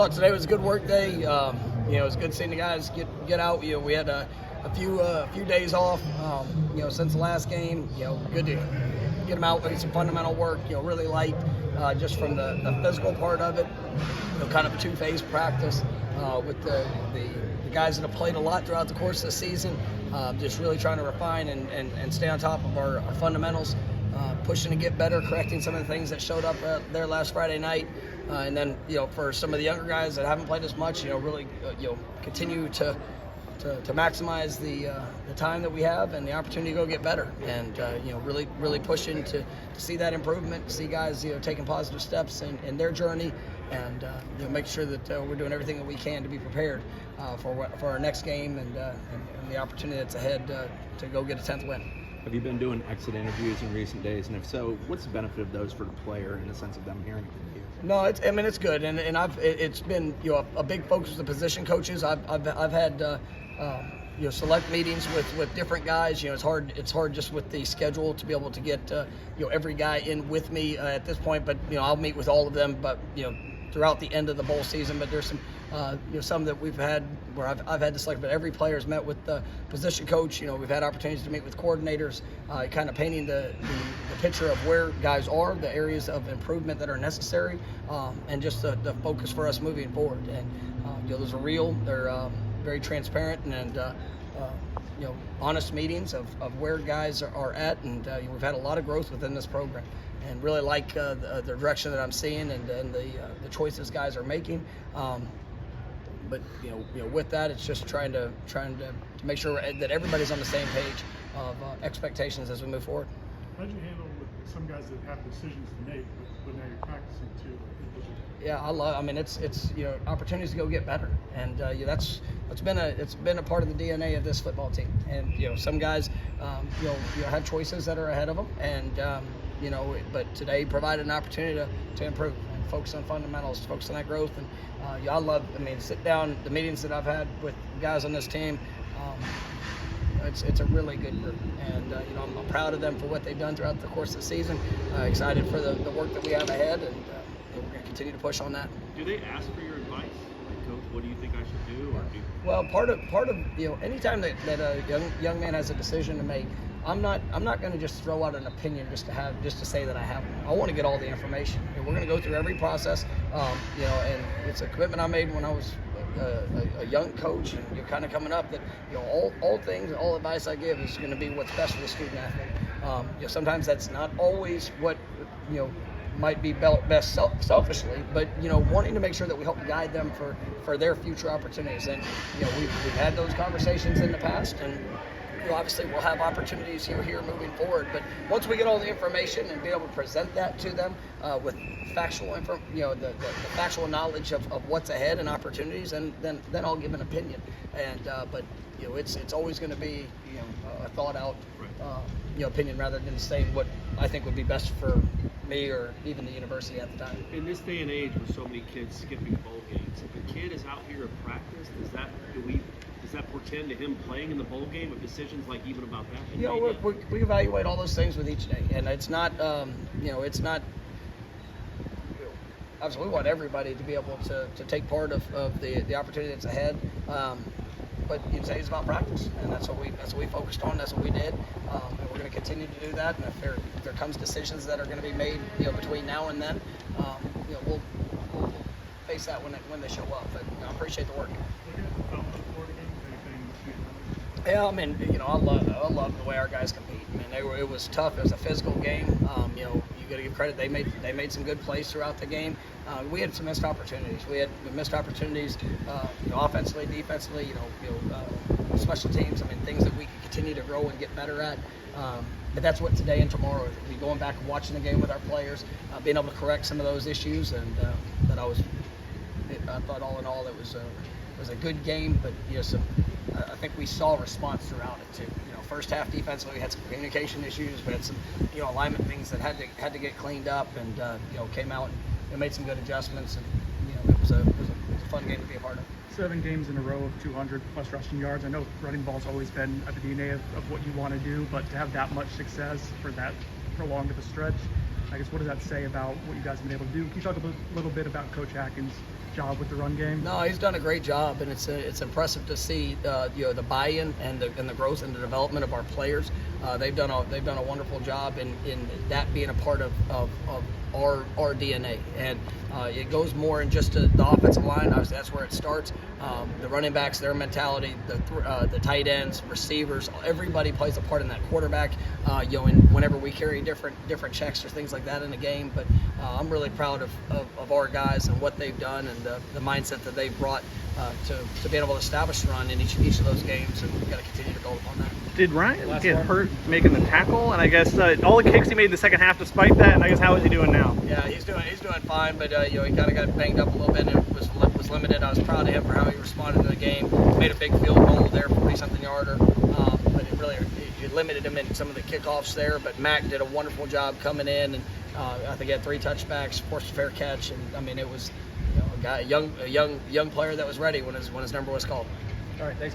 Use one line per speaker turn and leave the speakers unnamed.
Well, today was a good work day. It was good seeing the guys get out. We had a few days off. Since the last game. Good to get them out with some fundamental work. Really light, just from the physical part of it. Kind of a two-phase practice with the guys that have played a lot throughout the course of the season. Just really trying to refine and stay on top of our fundamentals. Pushing to get better, correcting some of the things that showed up there last Friday night, and then for some of the younger guys that haven't played as much, really continue to maximize the time that we have and the opportunity to go get better, and really pushing to see that improvement, see guys taking positive steps in their journey, and make sure that we're doing everything that we can to be prepared for our next game and the opportunity that's ahead to go get a 10th win.
Have you been doing exit interviews in recent days, and if so, what's the benefit of those for the player in the sense of them hearing it from you?
No, it's good, and it's been a big focus of the position coaches. I've had select meetings with different guys. It's hard just with the schedule to be able to get every guy in with me at this point, but I'll meet with all of them, but throughout the end of the bowl season. But there's some that we've had where I've had to select, but every player's met with the position coach. We've had opportunities to meet with coordinators, kind of painting the picture of where guys are, the areas of improvement that are necessary, and just the focus for us moving forward. And those are real, they're very transparent, and honest meetings of where guys are at, and we've had a lot of growth within this program, and really like the direction that I'm seeing and the choices guys are making. But with that, it's just trying to make sure that everybody's on the same page of expectations as we move forward.
How'd you handle with some guys that have decisions to make, but now you're practicing too?
Yeah, it's opportunities to go get better, and it's been a part of the DNA of this football team. And some guys have choices that are ahead of them, and but today provided an opportunity to improve and focus on fundamentals, focus on that growth. And sit down, the meetings that I've had with guys on this team, it's a really good group, and I'm proud of them for what they've done throughout the course of the season. Excited for the work that we have ahead, and we're going to continue to push on that.
Do they ask for your advice? Like, Coach, what do you think I should do? Or
Well, part of anytime that a young man has a decision to make, I'm not going to just throw out an opinion just to say that I have one. I want to get all the information. And we're going to go through every process, and it's a commitment I made when I was a young coach, and you're kind of coming up that all advice I give is going to be what's best for the student athlete. Sometimes that's not always what might be best selfishly, but wanting to make sure that we help guide them for their future opportunities. And we've had those conversations in the past, and obviously we'll have opportunities here moving forward. But once we get all the information and be able to present that to them with factual the factual knowledge of what's ahead and opportunities, and then I'll give an opinion. And but it's always going to be a thought out opinion rather than saying what I think would be best for me or even the university at the time.
in this day and age with so many kids skipping bowl games, if a kid is out here in practice, does that portend to him playing in the bowl game with decisions like even about that?
We evaluate all those things with each day, and it's not obviously we want everybody to be able to take part of the opportunity that's ahead. But today's about practice, and that's what we focused on. That's what we did, and we're going to continue to do that. And if there comes decisions that are going to be made, between now and then, we'll face that when they show up. But I appreciate the work. Yeah, I love the way our guys compete. It was tough. It was a physical game. You got to give credit. They made some good plays throughout the game. We had some missed opportunities. We missed opportunities, offensively, defensively. Special teams. Things that we can continue to grow and get better at. But that's what today and tomorrow is. We're going back and watching the game with our players, being able to correct some of those issues, and I thought all in all it was a good game. But I think we saw a response throughout it too. First half defensively, we had some communication issues. We had some alignment things that had to get cleaned up, and came out and made some good adjustments. And it was a fun game to be a part of.
7 games in a row of 200 plus rushing yards. I know running ball's always been at the DNA of what you want to do, but to have that much success for that prolonged of a stretch, I guess what does that say about what you guys have been able to do? Can you talk a little bit about Coach Atkins job with the run game?
No, he's done a great job, and it's impressive to see the buy-in and the growth and the development of our players. They've done a wonderful job in that being a part of our DNA, and it goes more in just the offensive line. Obviously, that's where it starts. The running backs, their mentality, the tight ends, receivers, everybody plays a part in that quarterback. And whenever we carry different checks or things like that in the game, but I'm really proud of our guys and what they've done and the mindset that they've brought to be able to establish the run in each of those games, and we've got to continue to build upon that.
Did Ryan get hurt making the tackle? And I guess all the kicks he made in the second half despite that, and I guess how is he doing now?
Yeah, he's doing fine, but he kind of got banged up a little bit and was limited. I was proud of him for how he responded to the game. Made a big field goal there, 40-something yarder, but it limited him in some of the kickoffs there. But Mac did a wonderful job coming in, and I think he had 3 touchbacks, forced a fair catch, and I mean it was a young player that was ready when his number was called.
All right, thanks.